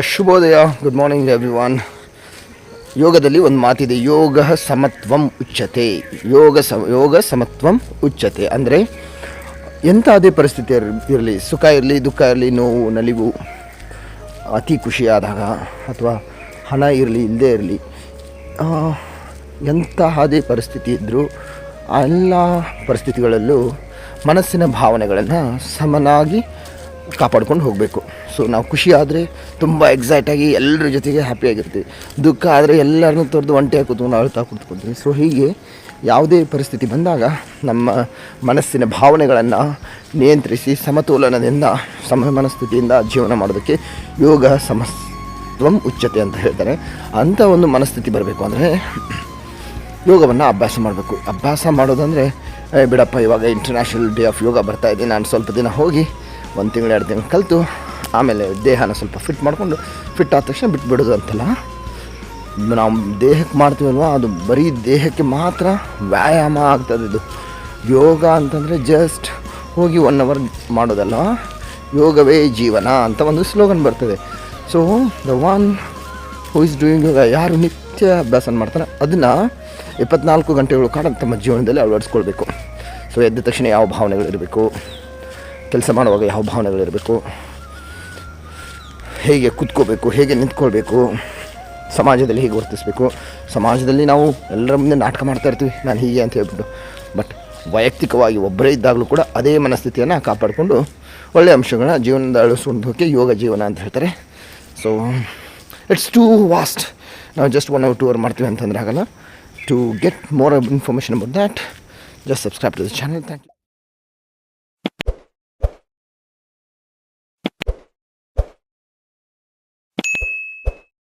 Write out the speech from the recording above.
ಶುಭೋದಯ, good morning everyone. ಯೋಗದಲ್ಲಿ ಒಂದು ಮಾತಿದೆ, ಯೋಗ ಸಮತ್ವಂ ಉಚ್ಯತೆ. ಯೋಗ ಸಮತ್ವಂ ಉಚ್ಯತೆ ಅಂದರೆ ಎಂಥದೇ ಪರಿಸ್ಥಿತಿ ಇರಲಿ, ಸುಖ ಇರಲಿ, ದುಃಖ ಇರಲಿ, ನೋವು, ನಲಿವು, ಅತಿ ಖುಷಿಯಾದಾಗ ಅಥವಾ ಹಣ ಇರಲಿ ಇಲ್ಲದೇ ಇರಲಿ, ಎಂತಹದೇ ಪರಿಸ್ಥಿತಿ ಇದ್ದರೂ ಆ ಎಲ್ಲ ಪರಿಸ್ಥಿತಿಗಳಲ್ಲೂ ಮನಸ್ಸಿನ ಭಾವನೆಗಳನ್ನು ಸಮನಾಗಿ ಕಾಪಾಡ್ಕೊಂಡು ಹೋಗಬೇಕು. ಸೊ ನಾವು ಖುಷಿ ಆದರೆ ತುಂಬ ಎಕ್ಸೈಟಾಗಿ ಎಲ್ಲರ ಜೊತೆಗೆ ಹ್ಯಾಪಿಯಾಗಿರ್ತೀವಿ. ದುಃಖ ಆದರೆ ಎಲ್ಲರನ್ನೂ ತೊರೆದು ಒಂಟಿಯಾಗಿ ಕೂತ್ಕೊಂಡು ಅಳ್ತಾ ಕೂತ್ಕೊಳ್ತೀವಿ. ಸೊ ಹೀಗೆ ಯಾವುದೇ ಪರಿಸ್ಥಿತಿ ಬಂದಾಗ ನಮ್ಮ ಮನಸ್ಸಿನ ಭಾವನೆಗಳನ್ನು ನಿಯಂತ್ರಿಸಿ ಸಮತೋಲನದಿಂದ ಮನಸ್ಥಿತಿಯಿಂದ ಜೀವನ ಮಾಡೋದಕ್ಕೆ ಯೋಗ ಸಮತ್ವಂ ಉಚ್ಯತೆ ಅಂತ ಹೇಳ್ತಾರೆ. ಅಂಥ ಒಂದು ಮನಸ್ಥಿತಿ ಬರಬೇಕು ಅಂದರೆ ಯೋಗವನ್ನು ಅಭ್ಯಾಸ ಮಾಡಬೇಕು. ಅಭ್ಯಾಸ ಮಾಡೋದಂದರೆ ಬಿಡಪ್ಪ, ಇವಾಗ ಇಂಟರ್ನ್ಯಾಷನಲ್ ಡೇ ಆಫ್ ಯೋಗ ಬರ್ತಾಯಿದೆ, ನಾನು ಸ್ವಲ್ಪ ದಿನ ಹೋಗಿ 1 ತಿಂಗಳು 2 ತಿಂಗಳು ಕಲಿತು ಆಮೇಲೆ ದೇಹನ ಸ್ವಲ್ಪ ಫಿಟ್ ಮಾಡಿಕೊಂಡು ಫಿಟ್ ಆದ ತಕ್ಷಣ ಬಿಟ್ಬಿಡೋದು ಅಂತಲ್ಲ. ನಾವು ದೇಹಕ್ಕೆ ಮಾಡ್ತೀವಲ್ವ, ಅದು ಬರೀ ದೇಹಕ್ಕೆ ಮಾತ್ರ ವ್ಯಾಯಾಮ ಆಗ್ತದೆ. ಇದು ಯೋಗ ಅಂತಂದರೆ ಜಸ್ಟ್ ಹೋಗಿ 1 ಅವರ್ ಮಾಡೋದಲ್ಲ, ಯೋಗವೇ ಜೀವನ ಅಂತ ಒಂದು ಸ್ಲೋಗನ್ ಬರ್ತದೆ. So the one who is doing yoga, ಯಾರು ನಿತ್ಯ ಅಭ್ಯಾಸ ಮಾಡ್ತಾರೆ ಅದನ್ನು 24 ಗಂಟೆಗಳು ಕಾಲ ತಮ್ಮ ಜೀವನದಲ್ಲಿ ಅಳವಡಿಸ್ಕೊಳ್ಬೇಕು. ಸೊ ಎದ್ದ ತಕ್ಷಣ ಯಾವ ಭಾವನೆಗಳಿರಬೇಕು, ಕೆಲಸ ಮಾಡುವಾಗ ಯಾವ ಭಾವನೆಗಳಿರಬೇಕು, ಹೇಗೆ ಕೂತ್ಕೋಬೇಕು, ಹೇಗೆ ನಿಂತ್ಕೊಳ್ಬೇಕು, ಸಮಾಜದಲ್ಲಿ ಹೇಗೆ ವರ್ತಿಸಬೇಕು. ಸಮಾಜದಲ್ಲಿ ನಾವು ಎಲ್ಲರ ಮುಂದೆ ನಾಟಕ ಮಾಡ್ತಾ ಇರ್ತೀವಿ, ನಾನು ಹೀಗೆ ಅಂತ ಹೇಳ್ಬಿಟ್ಟು. ಬಟ್ ವೈಯಕ್ತಿಕವಾಗಿ ಒಬ್ಬರೇ ಇದ್ದಾಗಲೂ ಕೂಡ ಅದೇ ಮನಸ್ಥಿತಿಯನ್ನು ಕಾಪಾಡಿಕೊಂಡು ಒಳ್ಳೆಯ ಅಂಶಗಳನ್ನ ಜೀವನದ ಅಳಿಸೋದಕ್ಕೆ ಯೋಗ ಜೀವನ ಅಂತ ಹೇಳ್ತಾರೆ. So it's too vast. ನಾವು ಜಸ್ಟ್ 1 or 2 ಅವರ್ ಮಾಡ್ತೀವಿ ಅಂತಂದರೆ ಆಗಲ್ಲ. To get more information about that, just subscribe to the channel. Thank you.